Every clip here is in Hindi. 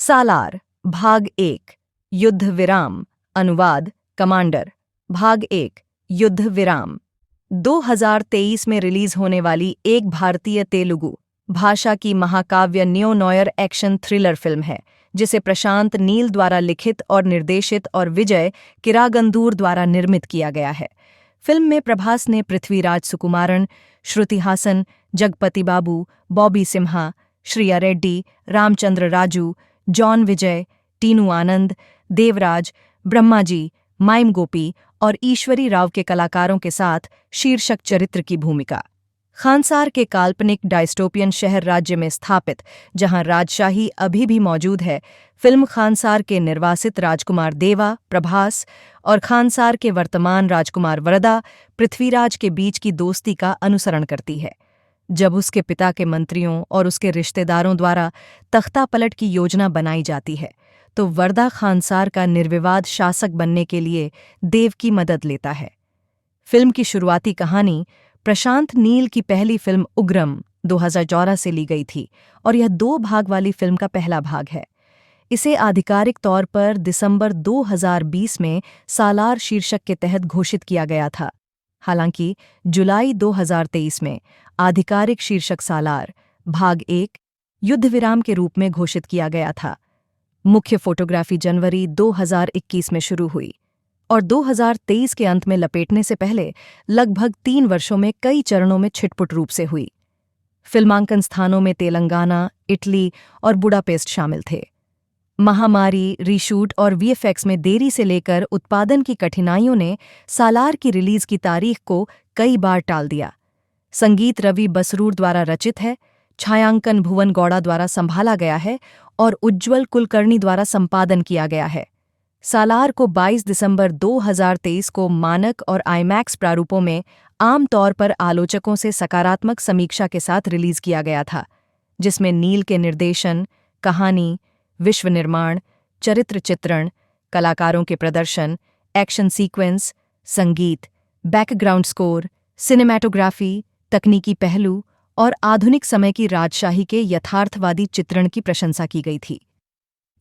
सालार भाग 1 युद्ध विराम अनुवाद कमांडर भाग 1 युद्ध विराम 2023 में रिलीज होने वाली एक भारतीय तेलुगु भाषा की महाकाव्य न्यो नोयर एक्शन थ्रिलर फिल्म है जिसे प्रशांत नील द्वारा लिखित और निर्देशित और विजय किरागंदूर द्वारा निर्मित किया गया है। फिल्म में प्रभास ने पृथ्वीराज सुकुमारन, श्रुति हासन, जगपति बाबू, बॉबी सिम्हा, श्रिया रेड्डी, रामचंद्र राजू, जॉन विजय, टीनू आनंद, देवराज, ब्रह्माजी, माइम गोपी और ईश्वरी राव के कलाकारों के साथ शीर्षक चरित्र की भूमिका। खानसार के काल्पनिक डायस्टोपियन शहर राज्य में स्थापित, जहां राजशाही अभी भी मौजूद है, फिल्म खानसार के निर्वासित राजकुमार देवा, प्रभास और खानसार के वर्तमान राजकुमार वरदा, पृथ्वीराज के बीच की दोस्ती का अनुसरण करती है। जब उसके पिता के मंत्रियों और उसके रिश्तेदारों द्वारा तख्ता पलट की योजना बनाई जाती है, तो वरदा खानसार का निर्विवाद शासक बनने के लिए देव की मदद लेता है। फिल्म की शुरुआती कहानी प्रशांत नील की पहली फिल्म उग्रम 2014 से ली गई थी और यह 2 भाग वाली फिल्म का पहला भाग है। इसे आधिकारिक तौर पर दिसंबर 2020 में सालार शीर्षक के तहत घोषित किया गया था। हालांकि जुलाई 2023 में आधिकारिक शीर्षक सालार भाग 1 युद्ध विराम के रूप में घोषित किया गया था। मुख्य फोटोग्राफी जनवरी 2021 में शुरू हुई और 2023 के अंत में लपेटने से पहले लगभग 3 वर्षों में कई चरणों में छिटपुट रूप से हुई। फिल्मांकन स्थानों में तेलंगाना, इटली और बुडापेस्ट शामिल थे। महामारी, रीशूट और वीएफएक्स में देरी से लेकर उत्पादन की कठिनाइयों ने सालार की रिलीज की तारीख को कई बार टाल दिया। संगीत रवि बसरूर द्वारा रचित है, छायांकन भुवन गौड़ा द्वारा संभाला गया है और उज्ज्वल कुलकर्णी द्वारा संपादन किया गया है। सालार को 22 दिसंबर 2023 को मानक और आईमैक्स प्रारूपों में आम तौर पर आलोचकों से सकारात्मक समीक्षा के साथ रिलीज किया गया था, जिसमें नील के निर्देशन, कहानी, विश्व निर्माण, चरित्र चित्रण, कलाकारों के प्रदर्शन, एक्शन सीक्वेंस, संगीत, बैकग्राउंड स्कोर, सिनेमैटोग्राफी, तकनीकी पहलू और आधुनिक समय की राजशाही के यथार्थवादी चित्रण की प्रशंसा की गई थी।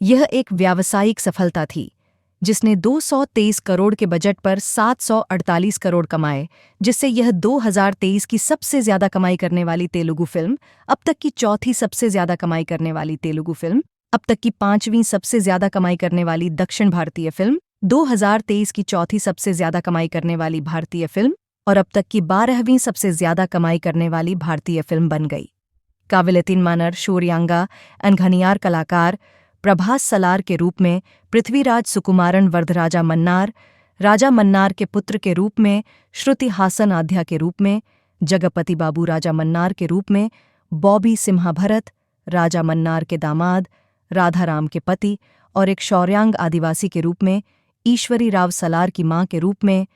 यह एक व्यावसायिक सफलता थी, जिसने 223 करोड़ के बजट पर 748 करोड़ कमाए, जिससे यह 2023 की सबसे ज्यादा कमाई करने वाली तेलुगु फिल्म, अब तक की चौथी सबसे ज्यादा कमाई करने वाली तेलुगु फिल्म, अब तक की 5वीं सबसे ज्यादा कमाई करने वाली दक्षिण भारतीय फिल्म, 2023 की चौथी सबसे ज्यादा कमाई करने वाली भारतीय फिल्म और अब तक की 12वीं सबसे ज्यादा कमाई करने वाली भारतीय फिल्म बन गई। काबिल-ए-तीन मानर शौर्यांगा अनघनियार कलाकार प्रभास सलार के रूप में, पृथ्वीराज सुकुमारन वरदराजा मन्नार, राजा मन्नार के पुत्र के रूप में, श्रुति हासन आध्या के रूप में, जगपति बाबू राजा मन्नार के रूप में, बॉबी सिम्हा भरत, राजा मन्नार के दामाद, राधाराम के पति और एक शौर्यांग आदिवासी के रूप में, ईश्वरी राव सलार की मां के रूप में,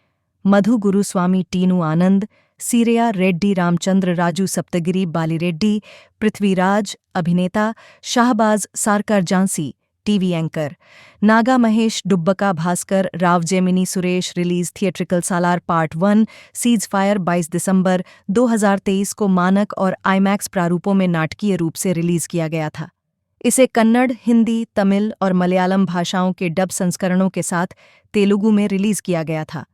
मधु गुरुस्वामी टीनू आनंद, सीरिया रेड्डी रामचंद्र राजू सप्तगिरी बालीरेड्डी, पृथ्वीराज अभिनेता, Shahbaz Sarkar Jhansi TV anchor, Naga Mahesh Dubbaka Bhaskar Rao Gemini Suresh. Release theatrical Salaar part 1 cease fire 22 दिसंबर 2023 को मानक और आईमैक्स प्रारूपों में नाटकीय रूप से रिलीज किया गया था। इसे कन्नड़, हिंदी, तमिल और मलयालम भाषाओं के डब संस्करणों के साथ तेलुगु में रिलीज किया गया था।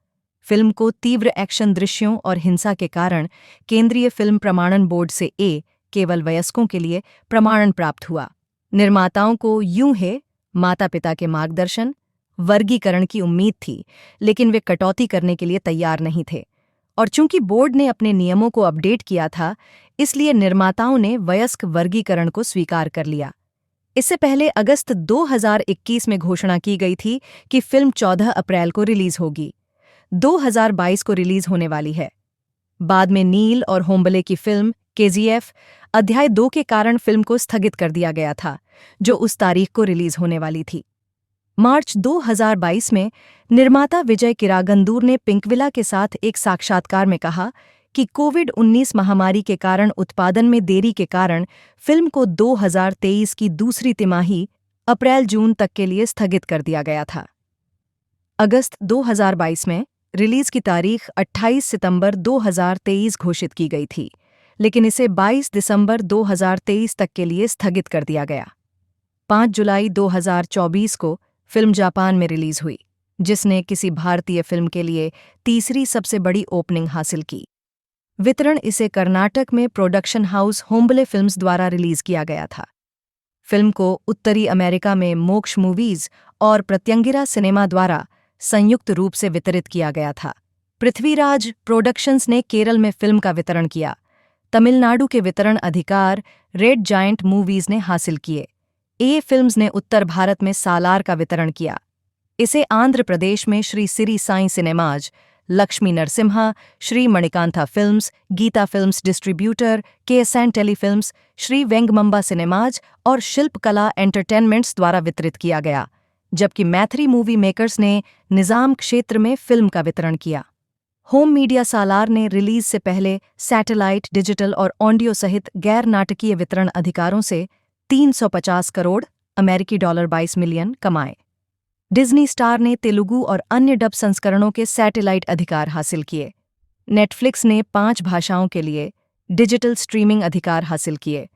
फिल्म को तीव्र एक्शन दृश्यों और हिंसा के कारण केंद्रीय फिल्म प्रमाणन बोर्ड से ए केवल वयस्कों के लिए प्रमाणन प्राप्त हुआ। निर्माताओं को यूं है माता पिता के मार्गदर्शन, वर्गीकरण की उम्मीद थी, लेकिन वे कटौती करने के लिए तैयार नहीं थे और चूंकि बोर्ड ने अपने नियमों को अपडेट किया था, इसलिए निर्माताओं ने वयस्क वर्गीकरण को स्वीकार कर लिया। इससे पहले अगस्त 2021 में घोषणा की गई थी कि फिल्म 14 अप्रैल को रिलीज होगी। 2022 को रिलीज होने वाली है। बाद में नील और होम्बले की फिल्म केजीएफ अध्याय 2 के कारण फिल्म को स्थगित कर दिया गया था, जो उस तारीख को रिलीज होने वाली थी। मार्च 2022 में निर्माता विजय किरागंदूर ने पिंकविला के साथ एक साक्षात्कार में कहा कि कोविड-19 महामारी के कारण उत्पादन में देरी के कारण फिल्म को 2023 की दूसरी तिमाही अप्रैल-जून तक के लिए स्थगित कर दिया गया था। अगस्त 2022 में रिलीज की तारीख 28 सितंबर 2023 घोषित की गई थी, लेकिन इसे 22 दिसंबर 2023 तक के लिए स्थगित कर दिया गया। 5 जुलाई 2024 को फिल्म जापान में रिलीज हुई, जिसने किसी भारतीय फिल्म के लिए तीसरी सबसे बड़ी ओपनिंग हासिल की। वितरण इसे कर्नाटक में प्रोडक्शन हाउस होम्बले फिल्म्स द्वारा रिलीज किया गया था। फिल्म को उत्तरी अमेरिका में मोक्ष मूवीज और प्रत्यंगिरा सिनेमा द्वारा संयुक्त रूप से वितरित किया गया था। पृथ्वीराज प्रोडक्शंस ने केरल में फिल्म का वितरण किया। तमिलनाडु के वितरण अधिकार रेड जायंट मूवीज ने हासिल किए। ए फिल्म्स ने उत्तर भारत में सालार का वितरण किया। इसे आंध्र प्रदेश में Shri Siri Sai cinemas, Lakshmi Narasimha, Shri Manikantha films, Geetha films distributor, KSN telefilms, Shri Vengamamba cinemas और शिल्पकला एंटरटेनमेंट्स द्वारा वितरित किया गया, जबकि मैथिली मूवी मेकर्स ने निजाम क्षेत्र में फिल्म का वितरण किया। होम मीडिया सालार ने रिलीज से पहले सैटेलाइट, डिजिटल और ऑडियो सहित गैर नाटकीय वितरण अधिकारों से 350 करोड़ अमेरिकी डॉलर 22 मिलियन कमाए। डिज्नी स्टार ने तेलुगु और अन्य डब संस्करणों के सैटेलाइट अधिकार हासिल किए। नेटफ्लिक्स ने 5 भाषाओं के लिए डिजिटल स्ट्रीमिंग अधिकार हासिल किए।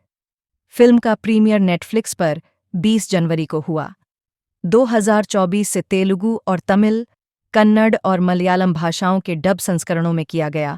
फिल्म का प्रीमियर नेटफ्लिक्स पर 20 जनवरी को हुआ। 2024 से तेलुगु और तमिल, कन्नड़ और मलयालम भाषाओं के डब संस्करणों में किया गया।